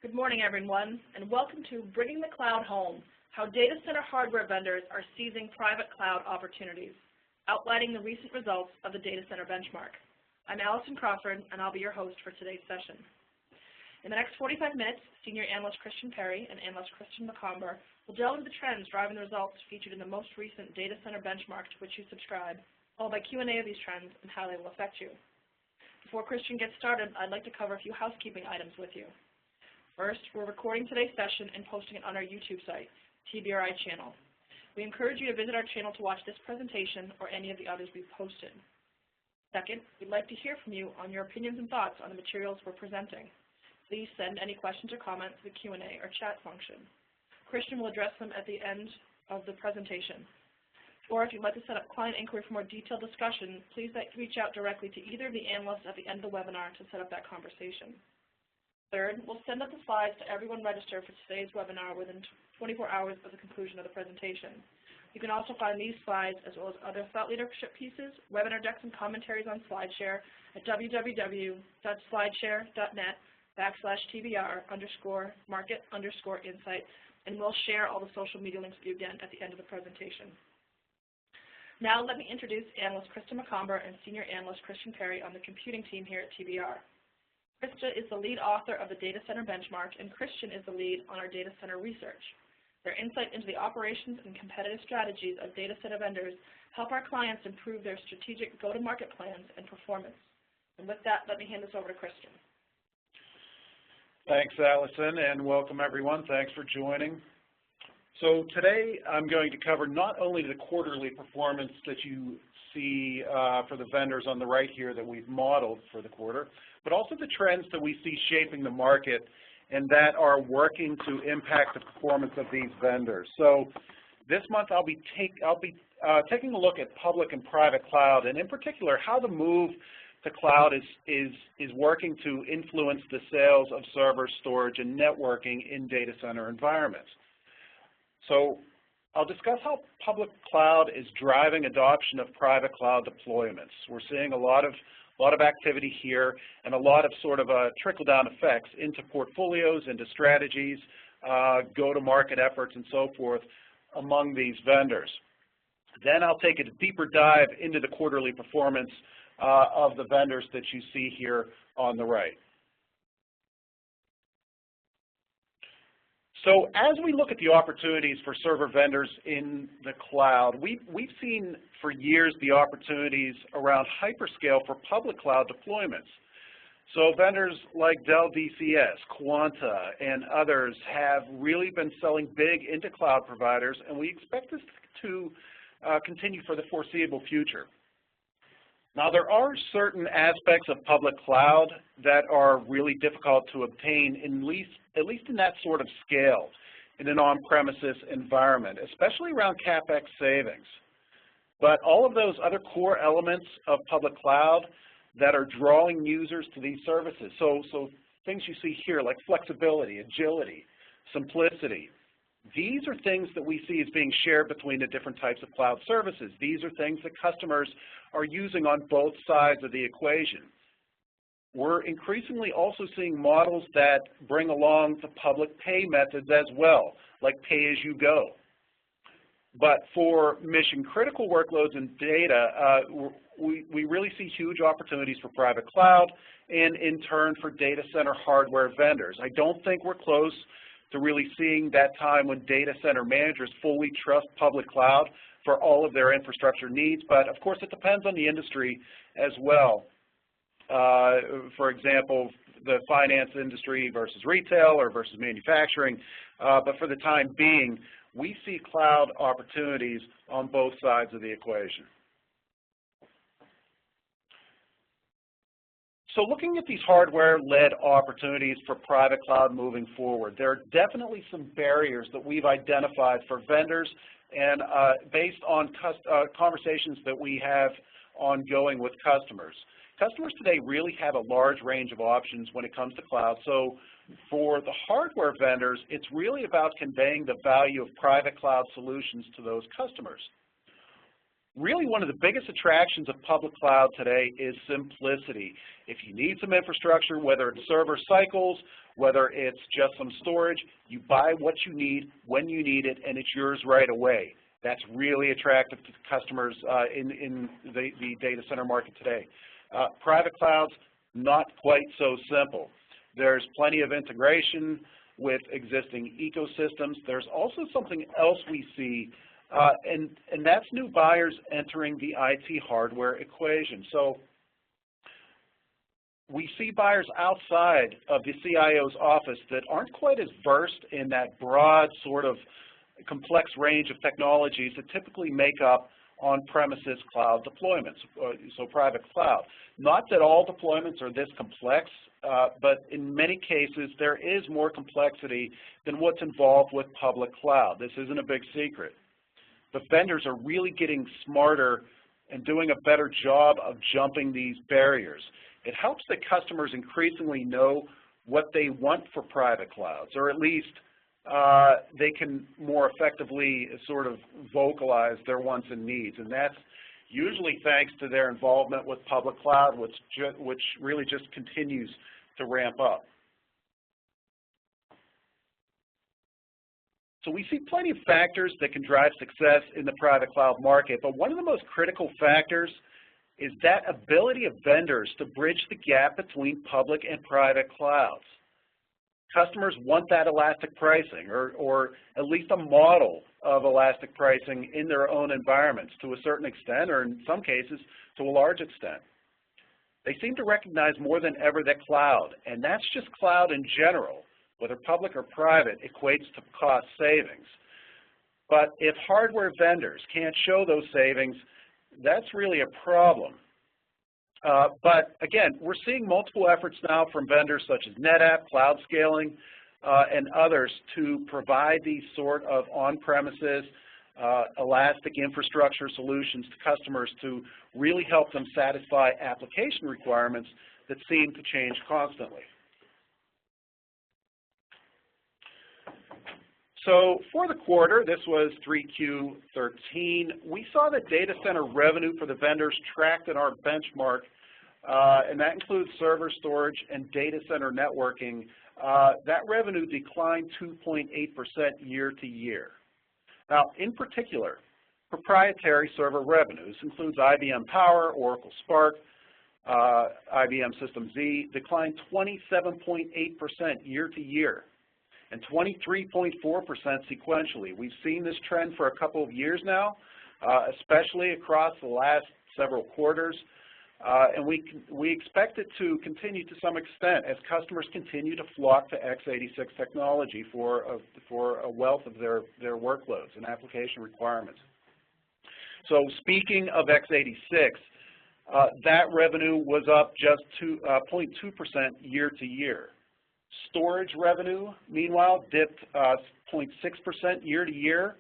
Good morning, everyone, and welcome to Bringing the Cloud Home, how data center hardware vendors are seizing private cloud opportunities, outlining the recent results of the data center benchmark. I'm Allison Crawford, and I'll be your host for today's session. In the next 45 minutes, Senior Analyst Christian Perry and Analyst Christian McComber will delve into the trends driving the results featured in the most recent data center benchmark to which you subscribe, followed by Q&A of these trends and how they will affect you. Before Christian gets started, I'd like to cover a few housekeeping items with you. First, we're recording today's session and posting it on our YouTube site, TBRI channel. We encourage you to visit our channel to watch this presentation or any of the others we've posted. Second, we'd like to hear from you on your opinions and thoughts on the materials we're presenting. Please send any questions or comments to the Q&A or chat function. Christian will address them at the end of the presentation. Or if you'd like to set up client inquiry for more detailed discussion, please reach out directly to either of the analysts at the end of the webinar to set up that conversation. Third, we'll send out the slides to everyone registered for today's webinar within 24 hours of the conclusion of the presentation. You can also find these slides as well as other thought leadership pieces, webinar decks, and commentaries on SlideShare at www.slideshare.net/TBR_market_insight, and we'll share all the social media links with you again at the end of the presentation. Now let me introduce Analyst Christian McComber and Senior Analyst Christian Perry on the computing team here at TBR. Krista is the lead author of the Data Center Benchmark, and Christian is the lead on our data center research. Their insight into the operations and competitive strategies of data center vendors help our clients improve their strategic go-to-market plans and performance. And with that, let me hand this over to Christian. Thanks, Allison, and welcome everyone. Thanks for joining. So today I'm going to cover not only the quarterly performance that you see for the vendors on the right here that we've modeled for the quarter, but also the trends that we see shaping the market and that are working to impact the performance of these vendors. So this month I'll be taking a look at public and private cloud, and in particular how the move to cloud is working to influence the sales of server, storage, and networking in data center environments. So I'll discuss how public cloud is driving adoption of private cloud deployments. We're seeing a lot of activity here and a lot of sort of trickle-down effects into portfolios, into strategies, go-to-market efforts, and so forth among these vendors. Then I'll take a deeper dive into the quarterly performance of the vendors that you see here on the right. So as we look at the opportunities for server vendors in the cloud, we've seen for years the opportunities around hyperscale for public cloud deployments. So vendors like Dell DCS, Quanta, and others have really been selling big into cloud providers, and we expect this to continue for the foreseeable future. Now, there are certain aspects of public cloud that are really difficult to obtain, at least in that sort of scale in an on-premises environment, especially around CapEx savings. But all of those other core elements of public cloud that are drawing users to these services, so things you see here like flexibility, agility, simplicity, these are things that we see as being shared between the different types of cloud services. These are things that customers are using on both sides of the equation. We're increasingly also seeing models that bring along the public pay methods as well, like pay-as-you-go. But for mission-critical workloads and data, we really see huge opportunities for private cloud and, in turn, for data center hardware vendors. I don't think we're close to really seeing that time when data center managers fully trust public cloud for all of their infrastructure needs, but of course it depends on the industry as well. For example, the finance industry versus retail or versus manufacturing, but for the time being, we see cloud opportunities on both sides of the equation. So looking at these hardware-led opportunities for private cloud moving forward, there are definitely some barriers that we've identified for vendors and based on conversations that we have ongoing with customers. Customers today really have a large range of options when it comes to cloud, so for the hardware vendors, it's really about conveying the value of private cloud solutions to those customers. Really, one of the biggest attractions of public cloud today is simplicity. If you need some infrastructure, whether it's server cycles, whether it's just some storage, you buy what you need when you need it, and it's yours right away. That's really attractive to customers in the data center market today. Private clouds, not quite so simple. There's plenty of integration with existing ecosystems. There's also something else we see, and that's new buyers entering the IT hardware equation. So we see buyers outside of the CIO's office that aren't quite as versed in that broad sort of complex range of technologies that typically make up on-premises cloud deployments, so private cloud. Not that all deployments are this complex, but in many cases there is more complexity than what's involved with public cloud. This isn't a big secret. The vendors are really getting smarter and doing a better job of jumping these barriers. It helps that customers increasingly know what they want for private clouds, or at least they can more effectively sort of vocalize their wants and needs, and that's usually thanks to their involvement with public cloud, which really just continues to ramp up. So we see plenty of factors that can drive success in the private cloud market, but one of the most critical factors is that ability of vendors to bridge the gap between public and private clouds. Customers want that elastic pricing, or at least a model of elastic pricing in their own environments to a certain extent, or in some cases to a large extent. They seem to recognize more than ever that cloud, and that's just cloud in general, whether public or private, equates to cost savings. But if hardware vendors can't show those savings, that's really a problem. But again, we're seeing multiple efforts now from vendors such as NetApp, Cloud Scaling, and others to provide these sort of on-premises elastic infrastructure solutions to customers to really help them satisfy application requirements that seem to change constantly. So for the quarter, this was 3Q13, we saw that data center revenue for the vendors tracked in our benchmark, and that includes server storage and data center networking. That revenue declined 2.8% year to year. Now, in particular, proprietary server revenues includes IBM Power, Oracle Spark, IBM System Z, declined 27.8% year to year, and 23.4% sequentially. We've seen this trend for a couple of years now, especially across the last several quarters, and we expect it to continue to some extent as customers continue to flock to x86 technology for a wealth of their workloads and application requirements. So speaking of x86, that revenue was up just 0.2% year to year. Storage revenue, meanwhile, dipped 0.6% year to year,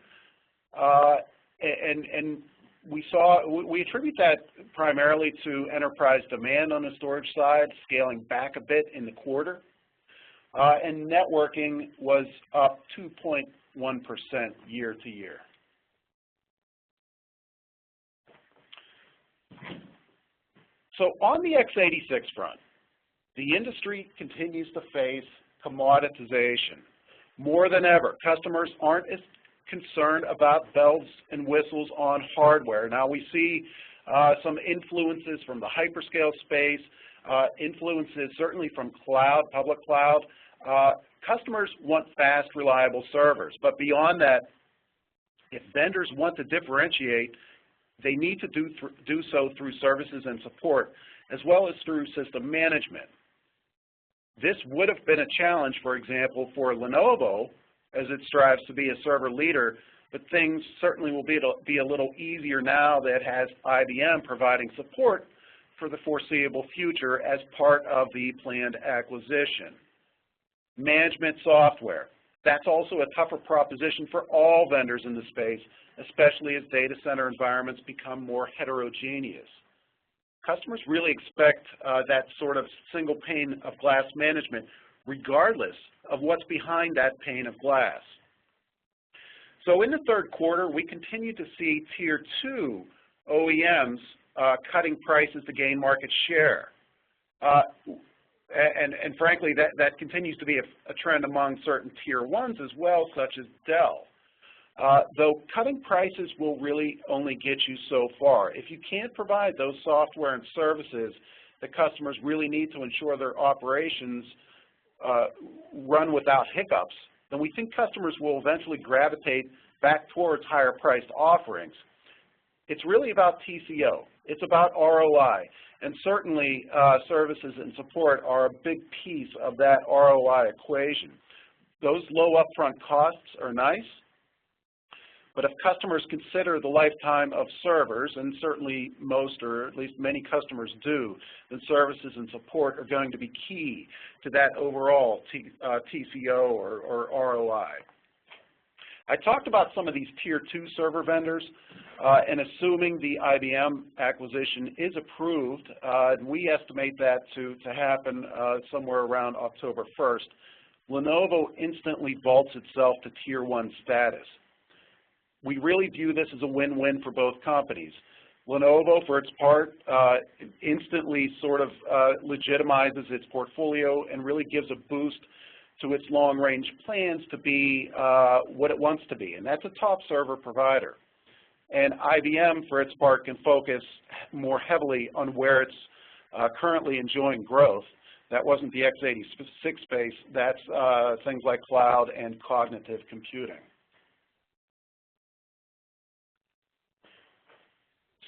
and we attribute that primarily to enterprise demand on the storage side, scaling back a bit in the quarter, and networking was up 2.1% year to year. So on the x86 front, the industry continues to face commoditization. More than ever, customers aren't as concerned about bells and whistles on hardware. Now we see some influences from the hyperscale space, influences certainly from cloud, public cloud. Customers want fast, reliable servers, but beyond that, if vendors want to differentiate, they need to do so through services and support, as well as through system management. This would have been a challenge, for example, for Lenovo as it strives to be a server leader, but things certainly will be a little easier now that it has IBM providing support for the foreseeable future as part of the planned acquisition. Management software, that's also a tougher proposition for all vendors in the space, especially as data center environments become more heterogeneous. Customers really expect that sort of single pane of glass management regardless of what's behind that pane of glass. So in the third quarter, we continue to see Tier 2 OEMs cutting prices to gain market share. And frankly, that continues to be a trend among certain tier ones as well, such as Dell. Though cutting prices will really only get you so far. If you can't provide those software and services that customers really need to ensure their operations run without hiccups, then we think customers will eventually gravitate back towards higher priced offerings. It's really about TCO. It's about ROI. And certainly services and support are a big piece of that ROI equation. Those low upfront costs are nice, but if customers consider the lifetime of servers, and certainly most or at least many customers do, then services and support are going to be key to that overall TCO or ROI. I talked about some of these tier 2 server vendors, and assuming the IBM acquisition is approved, we estimate that to happen somewhere around October 1st, Lenovo instantly vaults itself to tier 1 status. We really view this as a win-win for both companies. Lenovo, for its part, instantly sort of legitimizes its portfolio and really gives a boost to its long-range plans to be what it wants to be, and that's a top server provider. And IBM, for its part, can focus more heavily on where it's currently enjoying growth. That wasn't the x86 space, that's things like cloud and cognitive computing.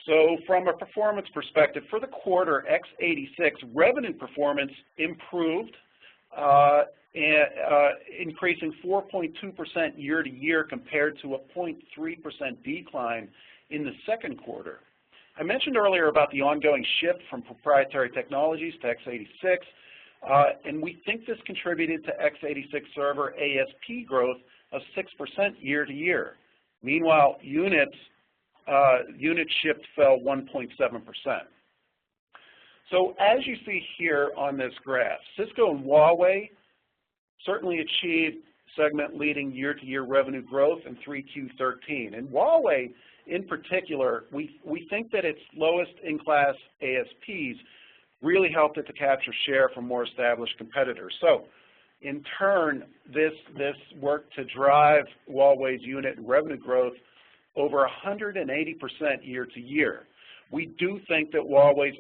So from a performance perspective, for the quarter, x86 revenue performance improved, increasing 4.2% year to year compared to a 0.3% decline in the second quarter. I mentioned earlier about the ongoing shift from proprietary technologies to x86, and we think this contributed to x86 server ASP growth of 6% year to year. Meanwhile, unit shipped fell 1.7%. So as you see here on this graph, Cisco and Huawei certainly achieved segment-leading year-to-year revenue growth in 3Q13. And Huawei, in particular, we think that its lowest in-class ASPs really helped it to capture share from more established competitors. So in turn, this worked to drive Huawei's unit revenue growth over 180% year to year. We do think that Huawei's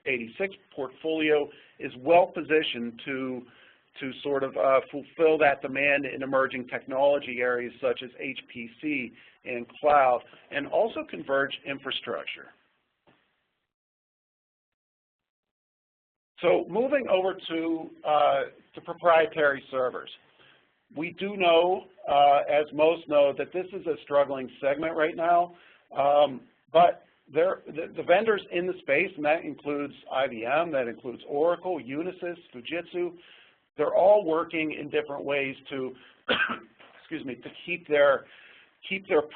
x86 portfolio is well positioned to sort of fulfill that demand in emerging technology areas such as HPC and cloud, and also converged infrastructure. So moving over to proprietary servers. We do know, as most know, that this is a struggling segment right now, but the vendors in the space, and that includes IBM, that includes Oracle, Unisys, Fujitsu, they're all working in different ways to, excuse me, to keep their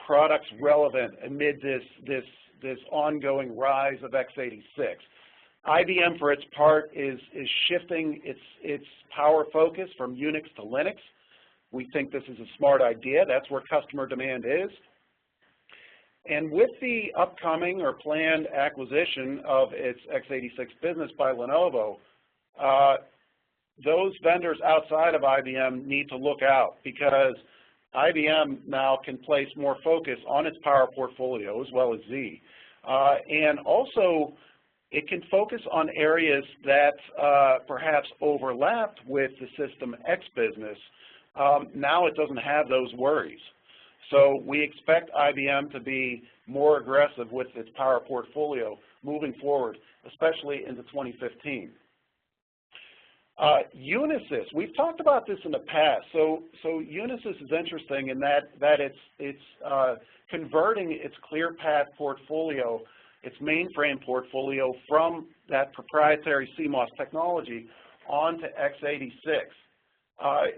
products relevant amid this ongoing rise of x86. IBM, for its part, is shifting its power focus from Unix to Linux. We think this is a smart idea. That's where customer demand is. And with the upcoming or planned acquisition of its x86 business by Lenovo, those vendors outside of IBM need to look out, because IBM now can place more focus on its power portfolio as well as Z. And also, it can focus on areas that perhaps overlapped with the System X business. Now it doesn't have those worries. So we expect IBM to be more aggressive with its power portfolio moving forward, especially into 2015. Unisys, we've talked about this in the past. So Unisys is interesting in that it's converting its ClearPath portfolio, its mainframe portfolio, from that proprietary CMOS technology onto x86.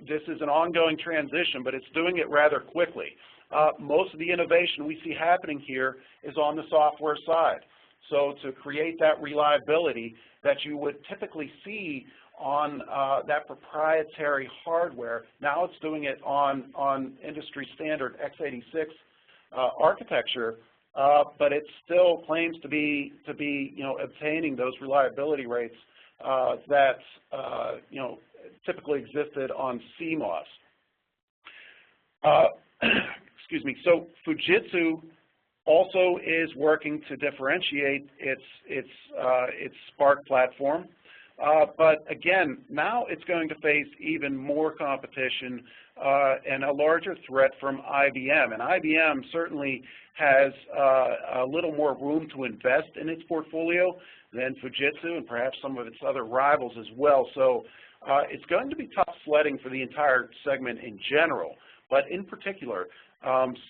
This is an ongoing transition, but it's doing it rather quickly. Most of the innovation we see happening here is on the software side. So to create that reliability that you would typically see on that proprietary hardware, now it's doing it on industry standard x86 architecture, but it still claims to be obtaining those reliability rates that typically existed on CMOS. Excuse me. So Fujitsu also is working to differentiate its Spark platform, but again, now it's going to face even more competition and a larger threat from IBM. And IBM certainly has a little more room to invest in its portfolio than Fujitsu and perhaps some of its other rivals as well. So it's going to be tough sledding for the entire segment in general, but in particular,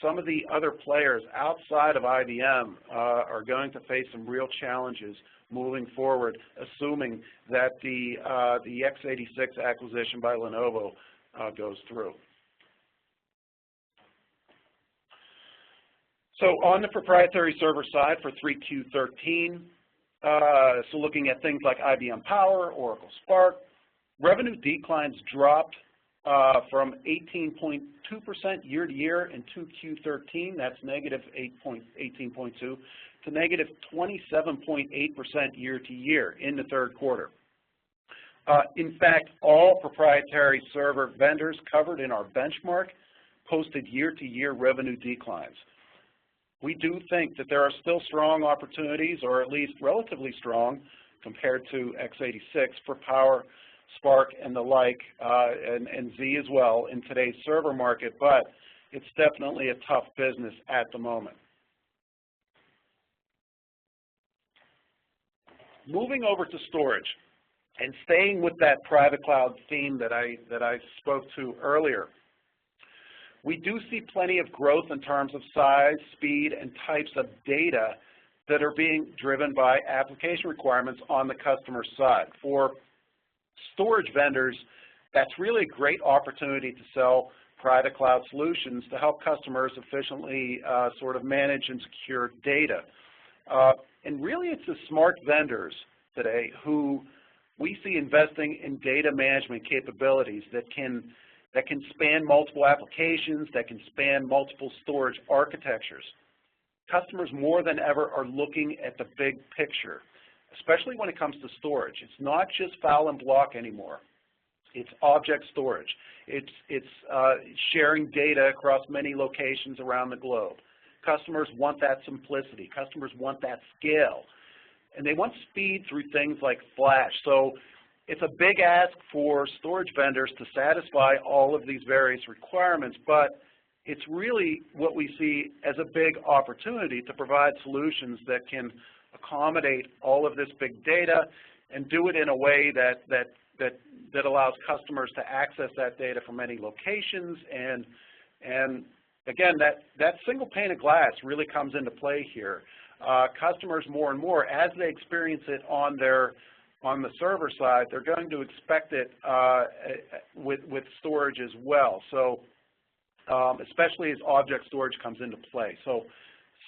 some of the other players outside of IBM are going to face some real challenges moving forward, assuming that the x86 acquisition by Lenovo goes through. So on the proprietary server side for 3Q13, so looking at things like IBM Power, Oracle Spark, revenue declines dropped from 18.2% year-to-year in 2Q13, that's negative 18.2, to negative 27.8% year-to-year in the third quarter. In fact, all proprietary server vendors covered in our benchmark posted year-to-year revenue declines. We do think that there are still strong opportunities, or at least relatively strong, compared to x86 for Power, Spark, and the like, and Z as well in today's server market, but it's definitely a tough business at the moment. Moving over to storage, and staying with that private cloud theme that I spoke to earlier, we do see plenty of growth in terms of size, speed, and types of data that are being driven by application requirements on the customer side. For storage vendors, that's really a great opportunity to sell private cloud solutions to help customers efficiently sort of manage and secure data. And really it's the smart vendors today who we see investing in data management capabilities that can span multiple applications, that can span multiple storage architectures. Customers more than ever are looking at the big picture, especially when it comes to storage. It's not just file and block anymore. It's object storage. It's sharing data across many locations around the globe. Customers want that simplicity. Customers want that scale. And they want speed through things like flash. So it's a big ask for storage vendors to satisfy all of these various requirements, but it's really what we see as a big opportunity to provide solutions that can accommodate all of this big data and do it in a way that allows customers to access that data from many locations. And again, that single pane of glass really comes into play here. Customers more and more, as they experience it on the server side, they're going to expect it with storage as well. So especially as object storage comes into play. So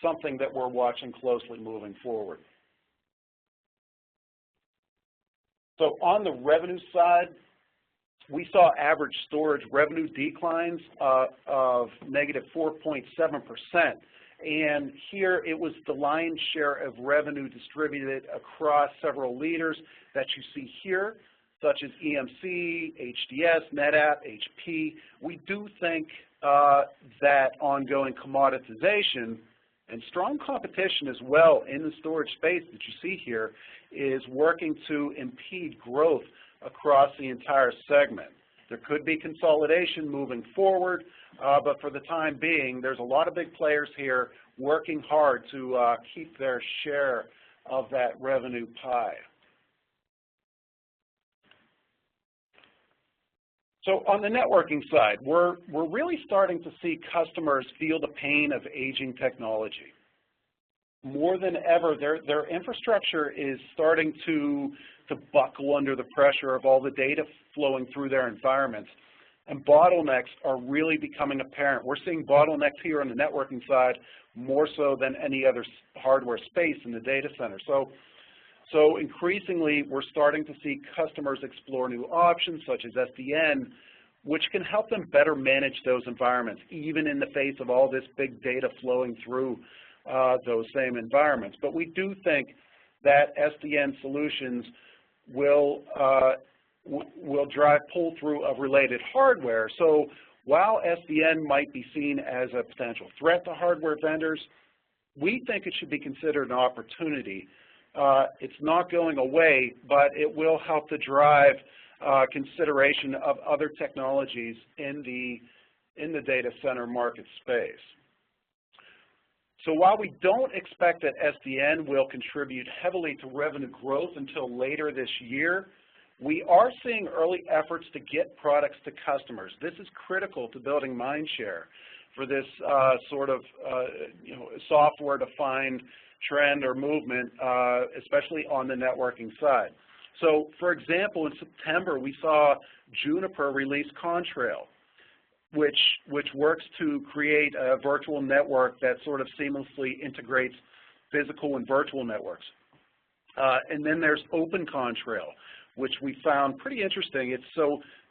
something that we're watching closely moving forward. So on the revenue side, we saw average storage revenue declines of negative 4.7%. And here it was the lion's share of revenue distributed across several leaders that you see here, such as EMC, HDS, NetApp, HP. We do think that ongoing commoditization and strong competition as well in the storage space that you see here is working to impede growth across the entire segment. There could be consolidation moving forward, but for the time being, there's a lot of big players here working hard to keep their share of that revenue pie. So on the networking side, we're really starting to see customers feel the pain of aging technology. More than ever, their infrastructure is starting to buckle under the pressure of all the data flowing through their environments. And bottlenecks are really becoming apparent. We're seeing bottlenecks here on the networking side more so than any other hardware space in the data center. So increasingly, we're starting to see customers explore new options such as SDN, which can help them better manage those environments, even in the face of all this big data flowing through those same environments. But we do think that SDN solutions will drive pull-through of related hardware. So while SDN might be seen as a potential threat to hardware vendors, we think it should be considered an opportunity. It's not going away, but it will help to drive consideration of other technologies in the data center market space. So while we don't expect that SDN will contribute heavily to revenue growth until later this year, we are seeing early efforts to get products to customers. This is critical to building mind share for this sort of software-defined trend or movement, especially on the networking side. So, for example, in September, we saw Juniper release Contrail, which works to create a virtual network that sort of seamlessly integrates physical and virtual networks. And then there's Open Contrail, which we found pretty interesting.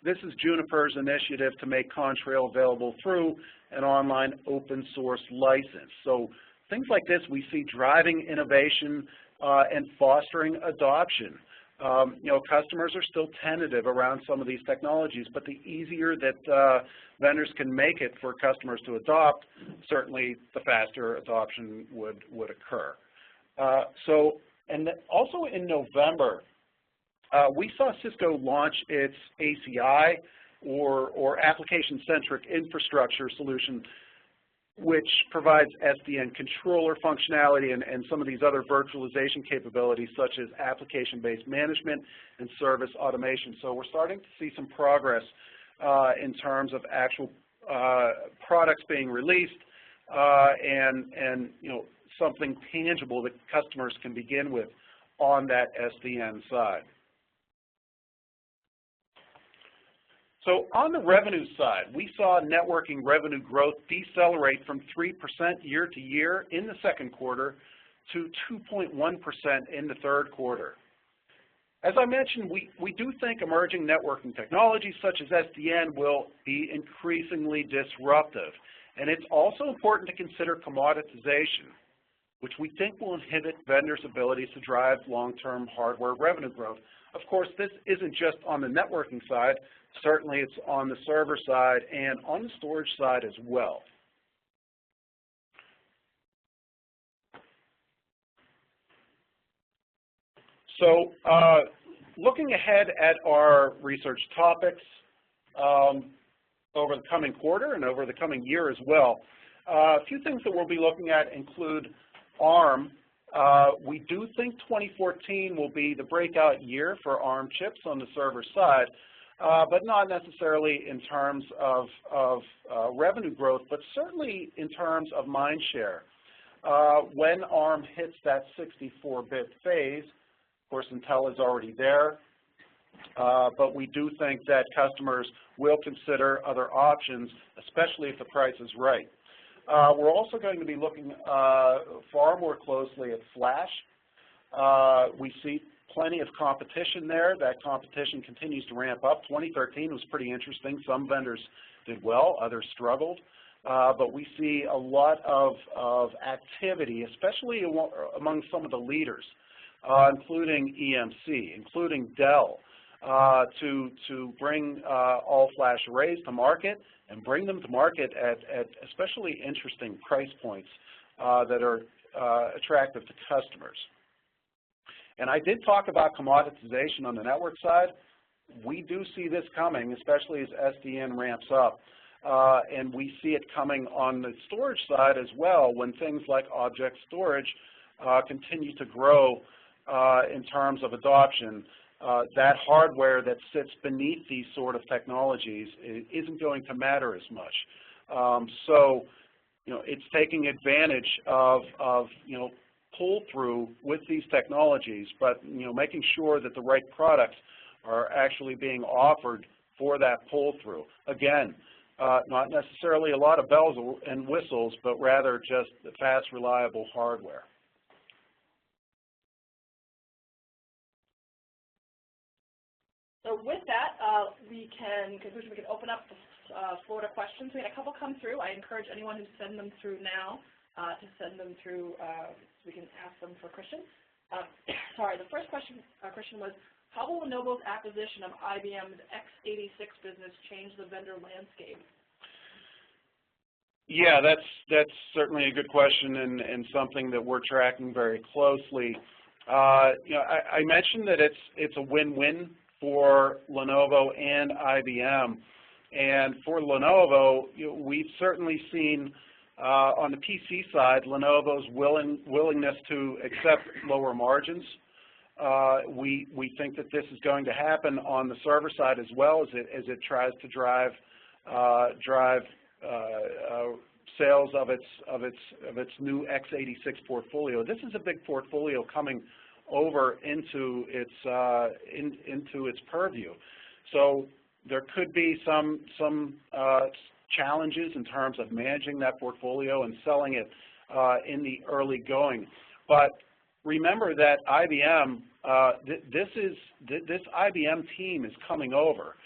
This is Juniper's initiative to make Contrail available through an online open source license. So things like this we see driving innovation and fostering adoption. Customers are still tentative around some of these technologies, but the easier that vendors can make it for customers to adopt, certainly the faster adoption would occur. And also in November, we saw Cisco launch its ACI, or application-centric infrastructure solution, which provides SDN controller functionality and some of these other virtualization capabilities, such as application-based management and service automation. So we're starting to see some progress in terms of actual products being released and something tangible that customers can begin with on that SDN side. So on the revenue side, we saw networking revenue growth decelerate from 3% year to year in the second quarter to 2.1% in the third quarter. As I mentioned, we do think emerging networking technologies such as SDN will be increasingly disruptive. And it's also important to consider commoditization, which we think will inhibit vendors' abilities to drive long-term hardware revenue growth. Of course, this isn't just on the networking side. Certainly it's on the server side and on the storage side as well. So looking ahead at our research topics over the coming quarter and over the coming year as well, a few things that we'll be looking at include ARM. We do think 2014 will be the breakout year for ARM chips on the server side, but not necessarily in terms of revenue growth, but certainly in terms of mind share. When ARM hits that 64-bit phase, of course Intel is already there, but we do think that customers will consider other options, especially if the price is right. We're also going to be looking far more closely at flash. We see plenty of competition there. That competition continues to ramp up. 2013 was pretty interesting. Some vendors did well, others struggled. But we see a lot of activity, especially among some of the leaders, including EMC, including Dell, to bring all-flash arrays to market and bring them to market at especially interesting price points that are attractive to customers. And I did talk about commoditization on the network side. We do see this coming, especially as SDN ramps up. And we see it coming on the storage side as well when things like object storage continue to grow in terms of adoption. That hardware that sits beneath these sort of technologies isn't going to matter as much. So, it's taking advantage of pull-through with these technologies, but making sure that the right products are actually being offered for that pull-through. Again, not necessarily a lot of bells and whistles, but rather just the fast, reliable hardware. So with that, we can open up the floor to questions. We had a couple come through. I encourage anyone who sends them through now to send them through so we can ask them for Christian. Sorry, the first question, Christian, was, how will Lenovo's acquisition of IBM's x86 business change the vendor landscape? Yeah, that's certainly a good question and something that we're tracking very closely. I mentioned that it's a win-win for Lenovo and IBM. And for Lenovo, we've certainly seen on the PC side, Lenovo's willingness to accept lower margins. We think that this is going to happen on the server side as well as it tries to drive sales of its new x86 portfolio. This is a big portfolio coming over into its purview. So there could be some challenges in terms of managing that portfolio and selling it in the early going. But remember that IBM, this IBM team is coming over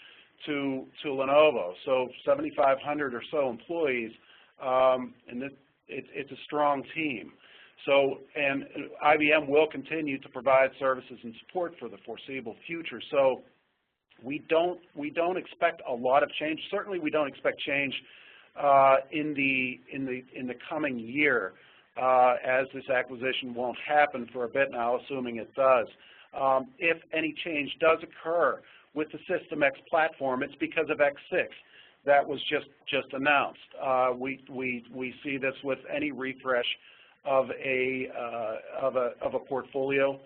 to Lenovo. So 7,500 or so employees, and it's a strong team. So, and IBM will continue to provide services and support for the foreseeable future. So we don't expect a lot of change. Certainly, we don't expect change in the coming year, as this acquisition won't happen for a bit now, assuming it does. If any change does occur with the System X platform, it's because of X6 that was just announced. We see this with any refresh of a portfolio.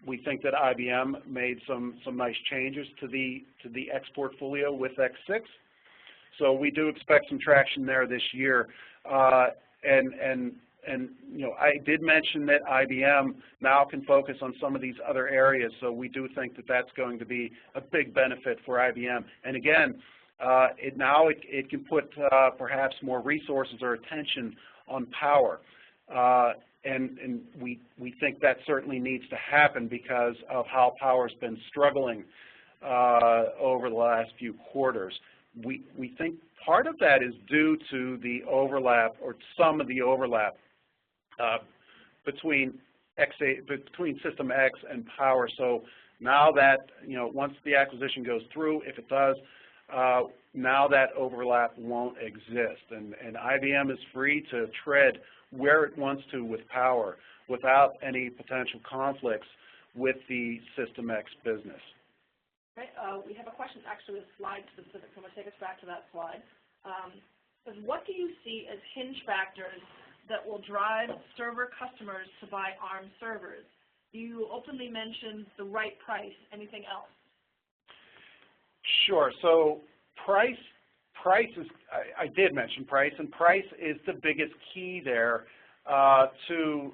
We think that IBM made some nice changes to the X portfolio with X6. So we do expect some traction there this year. And I did mention that IBM now can focus on some of these other areas. So we do think that that's going to be a big benefit for IBM. And again, it can put perhaps more resources or attention on power. And we think that certainly needs to happen because of how power's been struggling over the last few quarters. We think part of that is due to the overlap, or some of the overlap, between System X and Power. So now that, once the acquisition goes through, if it does, now that overlap won't exist. And IBM is free to tread where it wants to with Power without any potential conflicts with the System X business. Okay, we have a question actually with slide specific, so I'm going to take us back to that slide. What do you see as hinge factors that will drive server customers to buy ARM servers? You openly mentioned the right price. Anything else? Sure. So price is, I did mention price, and price is the biggest key there to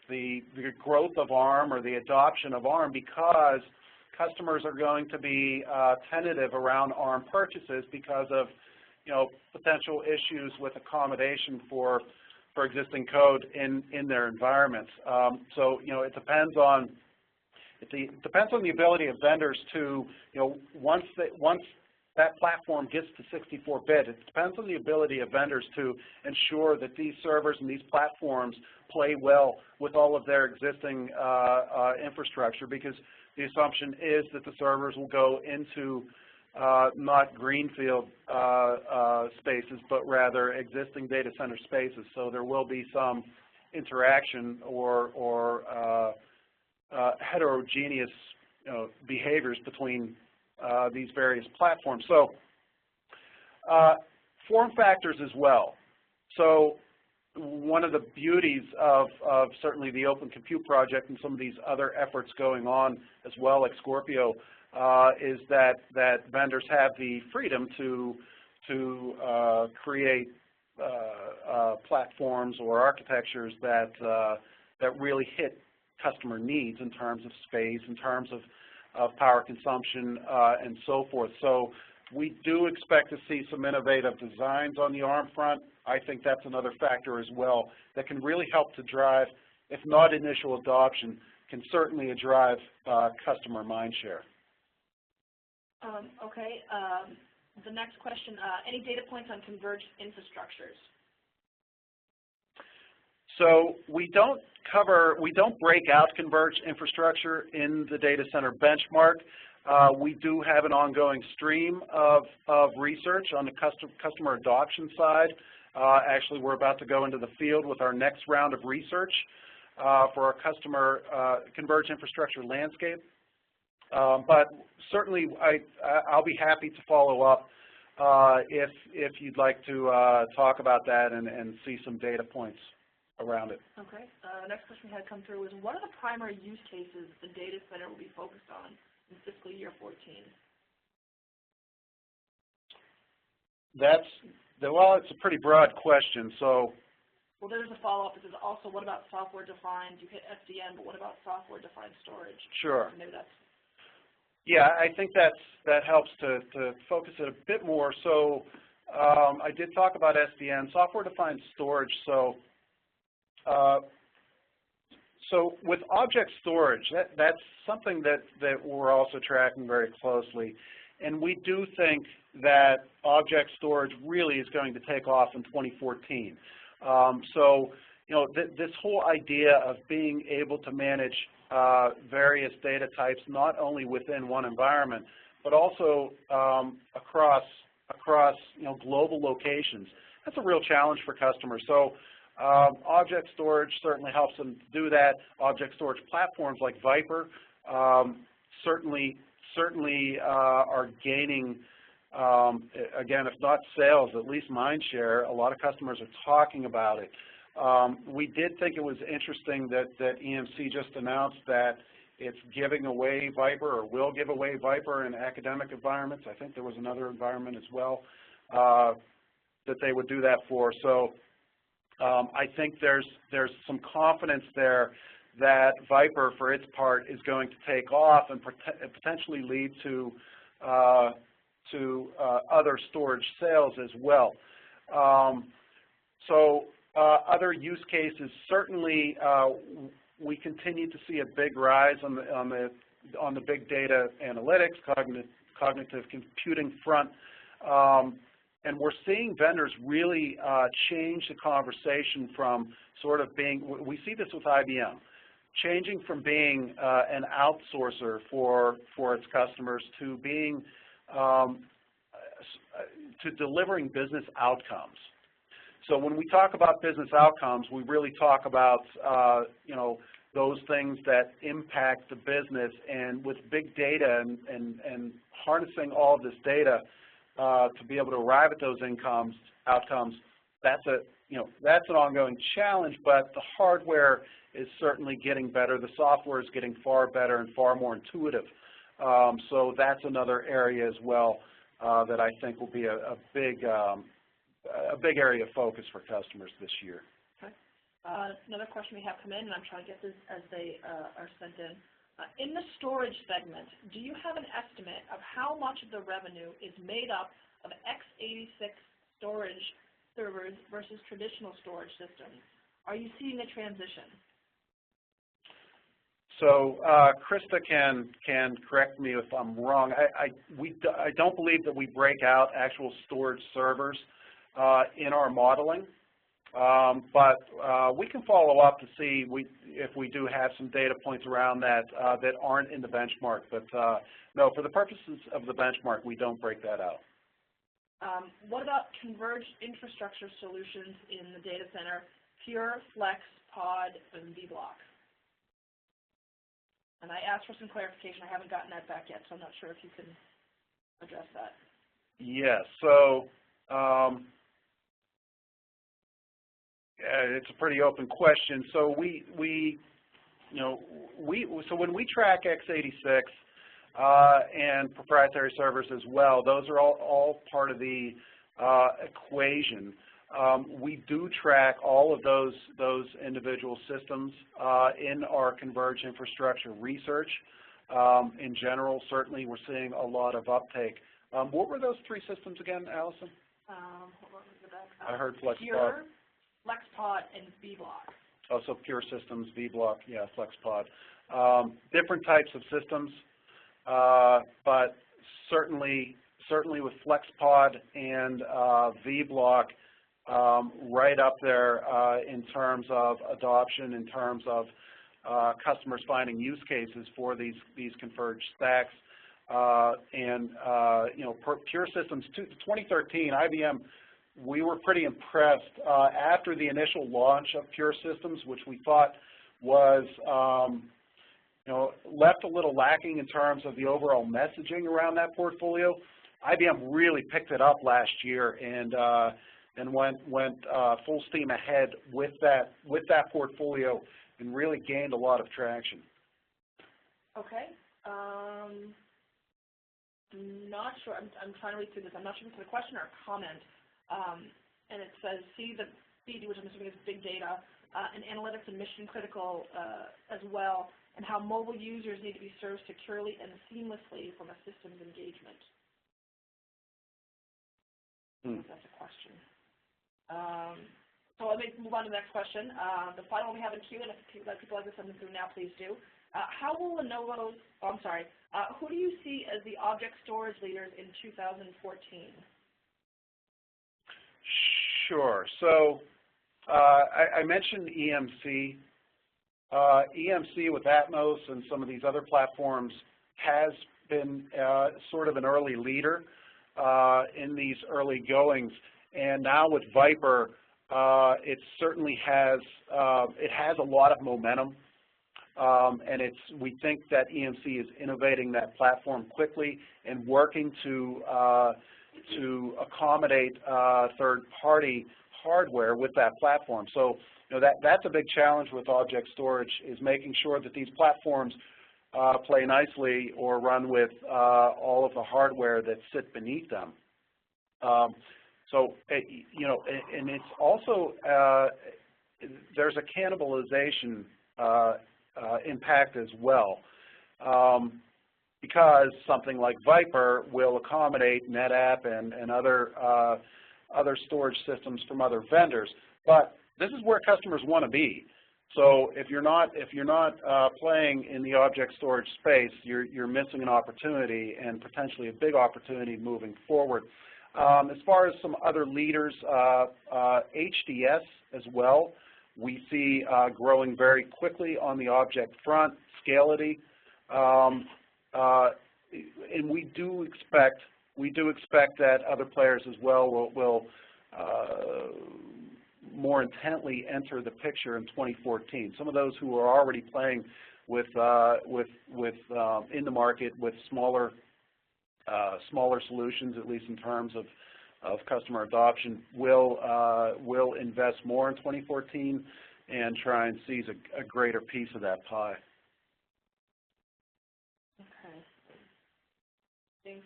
the growth of ARM or the adoption of ARM, because customers are going to be tentative around ARM purchases because of potential issues with accommodation for existing code in their environments. So it depends on the ability of vendors to once that platform gets to 64-bit, it depends on the ability of vendors to ensure that these servers and these platforms play well with all of their existing infrastructure, because the assumption is that the servers will go into not greenfield spaces, but rather existing data center spaces. So there will be some interaction or heterogeneous behaviors between these various platforms. So form factors as well. So one of the beauties of certainly the Open Compute project and some of these other efforts going on as well, like Scorpio, is that vendors have the freedom to create platforms or architectures that really hit customer needs in terms of space, in terms of power consumption, and so forth. So we do expect to see some innovative designs on the ARM front. I think that's another factor as well that can really help to drive, if not initial adoption, can certainly drive customer mindshare. Okay. The next question, any data points on converged infrastructures? So we don't break out converged infrastructure in the data center benchmark. We do have an ongoing stream of research on the customer adoption side. Actually, we're about to go into the field with our next round of research for our customer converged infrastructure landscape. But certainly, I'll be happy to follow up if you'd like to talk about that and see some data points around it. Okay. Next question we had come through is, what are the primary use cases the data center will be focused on in fiscal year 14? Well, it's a pretty broad question. So. Well, there's a follow-up. It says also, what about software-defined? You hit SDN, but what about software-defined storage? Sure. Maybe that's. Yeah, I think that helps to focus it a bit more. So I did talk about SDN, software-defined storage. So with object storage, that's something that we're also tracking very closely. And we do think that object storage really is going to take off in 2014. So, this whole idea of being able to manage various data types, not only within one environment, but also across global locations, that's a real challenge for customers. So object storage certainly helps them do that. Object storage platforms like Viper certainly are gaining, again, if not sales, at least mind share. A lot of customers are talking about it. We did think it was interesting that EMC just announced that it's giving away Viper, or will give away Viper in academic environments. I think there was another environment as well that they would do that for. So I think there's some confidence there that Viper, for its part, is going to take off and potentially lead to other storage sales as well. Other use cases, certainly we continue to see a big rise on the big data analytics, cognitive computing front, and we're seeing vendors really change the conversation from sort of being, we see this with IBM, changing from being an outsourcer for its customers to being to delivering business outcomes. So when we talk about business outcomes, we really talk about those things that impact the business, and with big data and harnessing all of this data to be able to arrive at those outcomes, that's an ongoing challenge, but the hardware is certainly getting better. The software is getting far better and far more intuitive. So that's another area as well that I think will be a big area of focus for customers this year. Okay. Another question we have come in, and I'm trying to get this as they are sent in. In the storage segment, do you have an estimate of how much of the revenue is made up of x86 storage servers versus traditional storage systems? Are you seeing a transition? So Krista can correct me if I'm wrong. I don't believe that we break out actual storage servers in our modeling, but we can follow up to see if we do have some data points around that that aren't in the benchmark. But no, for the purposes of the benchmark, we don't break that out. What about converged infrastructure solutions in the data center, Pure, Flex, Pod, and vBlock? And I asked for some clarification. I haven't gotten that back yet, so I'm not sure if you can address that. Yes. So it's a pretty open question. So so when we track x86 and proprietary servers as well, those are all part of the equation. We do track all of those individual systems in our converged infrastructure research. In general, certainly we're seeing a lot of uptake. What were those three systems again, Allison? Hold on, let me go back. I heard FlexPod. Pure, FlexPod, and vBlock. Oh, so Pure Systems, vBlock, yeah, FlexPod. Different types of systems, but certainly with FlexPod and vBlock, right up there in terms of adoption, in terms of customers finding use cases for these converged stacks. Pure Systems, 2013, IBM, we were pretty impressed after the initial launch of Pure Systems, which we thought was left a little lacking in terms of the overall messaging around that portfolio. IBM really picked it up last year and went full steam ahead with that portfolio and really gained a lot of traction. Okay. Not sure. I'm trying to read through this. I'm not sure if it's a question or a comment. And it says, see the BD, which I'm assuming is big data, and analytics and mission critical as well, and how mobile users need to be served securely and seamlessly from a systems engagement. That's a question. So let me move on to the next question. The final one we have in queue, and if people like to send them through now, please do. How will Lenovo's, who do you see as the object storage leaders in 2014? Sure. So I mentioned EMC. EMC with Atmos and some of these other platforms has been sort of an early leader in these early goings, and now with Viper, it certainly has a lot of momentum, and we think that EMC is innovating that platform quickly and working to accommodate third-party hardware with that platform. So that's a big challenge with object storage, is making sure that these platforms play nicely or run with all of the hardware that sit beneath them. And it's also, there's a cannibalization impact as well, because something like Viper will accommodate NetApp and other storage systems from other vendors. But this is where customers want to be. So if you're not playing in the object storage space, you're missing an opportunity, and potentially a big opportunity moving forward. As far as some other leaders, HDS as well, we see growing very quickly on the object front, Scality, and we do expect that other players as well will more intently enter the picture in 2014. Some of those who are already playing with in the market with smaller solutions, at least in terms of customer adoption, will invest more in 2014 and try and seize a greater piece of that pie. Okay. I think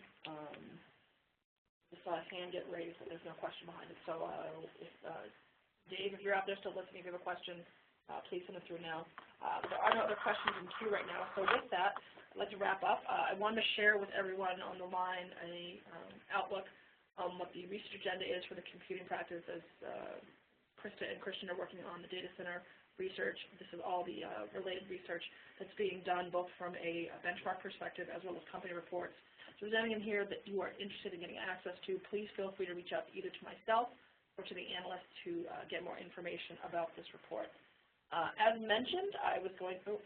just saw a hand get raised, but there's no question behind it. So Dave, if you're out there still listening, if you have a question, please send it through now. There are no other questions in queue right now. So with that, I'd like to wrap up. I wanted to share with everyone on the line an outlook on what the research agenda is for the computing practice, as Krista and Christian are working on the data center research. This is all the related research that's being done both from a benchmark perspective as well as company reports. So if there's anything in here that you are interested in getting access to, please feel free to reach out either to myself or to the analyst to get more information about this report. As mentioned, I was going through,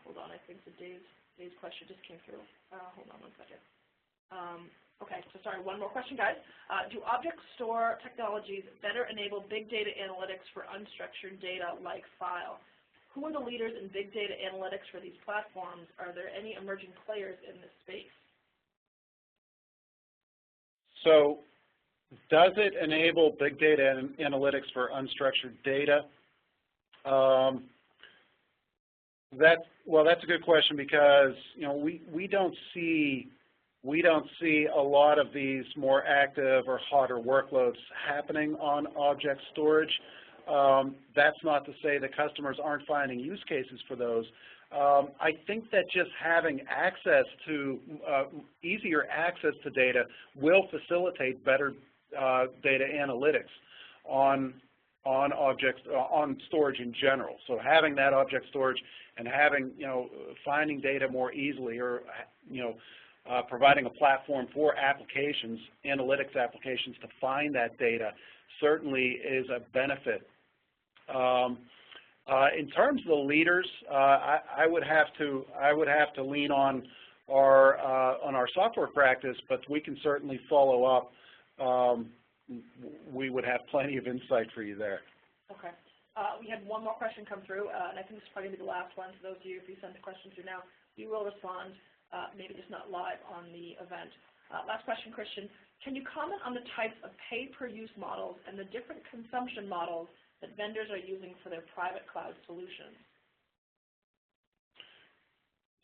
hold on, I think Dave's question just came through. Hold on one second. Okay, so sorry, one more question, guys. Do object store technologies better enable big data analytics for unstructured data like file? Who are the leaders in big data analytics for these platforms? Are there any emerging players in this space? So does it enable big data analytics for unstructured data? That's a good question, because we don't see a lot of these more active or hotter workloads happening on object storage. That's not to say that customers aren't finding use cases for those. I think that just having access to easier access to data will facilitate better data analytics on storage in general. So having that object storage and having finding data more easily, or providing a platform for applications, analytics applications, to find that data certainly is a benefit. In terms of the leaders, I would have to lean on our software practice, but we can certainly follow up. We would have plenty of insight for you there. Okay. We had one more question come through, and I think this is probably going to be the last one. So those of you, if you send the questions through now, you will respond, maybe just not live on the event. Last question, Christian. Can you comment on the types of pay-per-use models and the different consumption models that vendors are using for their private cloud solutions?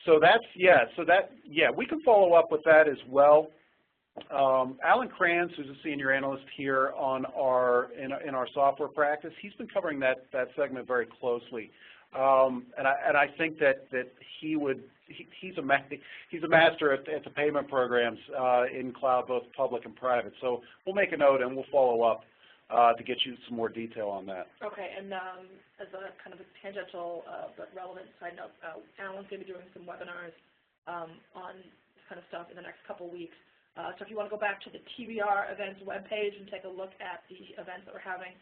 So we can follow up with that as well. Alan Kranz, who's a senior analyst here on in our software practice, he's been covering that segment very closely, and I think that he's a master at the payment programs in cloud, both public and private. So we'll make a note and we'll follow up to get you some more detail on that. Okay, and as a kind of a tangential but relevant side note, Alan's going to be doing some webinars on this kind of stuff in the next couple weeks. So if you want to go back to the TBR events webpage and take a look at the events that we're having,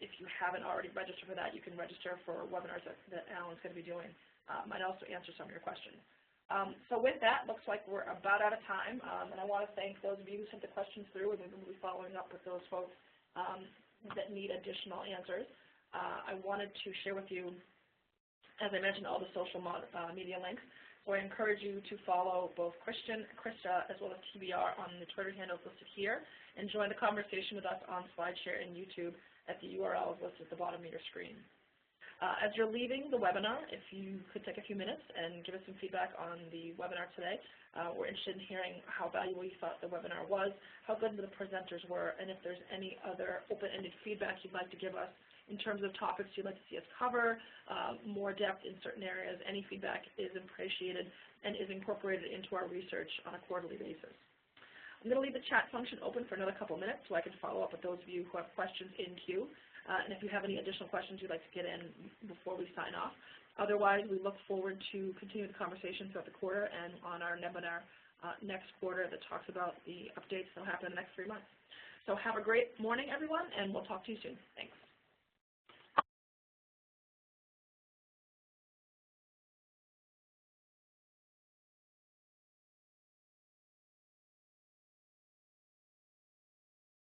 if you haven't already registered for that, you can register for webinars that Alan's going to be doing. Might also answer some of your questions. So with that, looks like we're about out of time, and I want to thank those of you who sent the questions through, and we'll be following up with those folks that need additional answers. I wanted to share with you, as I mentioned, all the social media links. So I encourage you to follow both Christian, Krista, as well as TBR on the Twitter handles listed here, and join the conversation with us on SlideShare and YouTube at the URLs listed at the bottom of your screen. As you're leaving the webinar, if you could take a few minutes and give us some feedback on the webinar today. We're interested in hearing how valuable you thought the webinar was, how good the presenters were, and if there's any other open-ended feedback you'd like to give us in terms of topics you'd like to see us cover, more depth in certain areas. Any feedback is appreciated and is incorporated into our research on a quarterly basis. I'm going to leave the chat function open for another couple minutes so I can follow up with those of you who have questions in queue. And if you have any additional questions you'd like to get in before we sign off. Otherwise, we look forward to continue the conversation throughout the quarter and on our webinar next quarter that talks about the updates that will happen in the next 3 months. So have a great morning, everyone, and we'll talk to you soon. Thanks.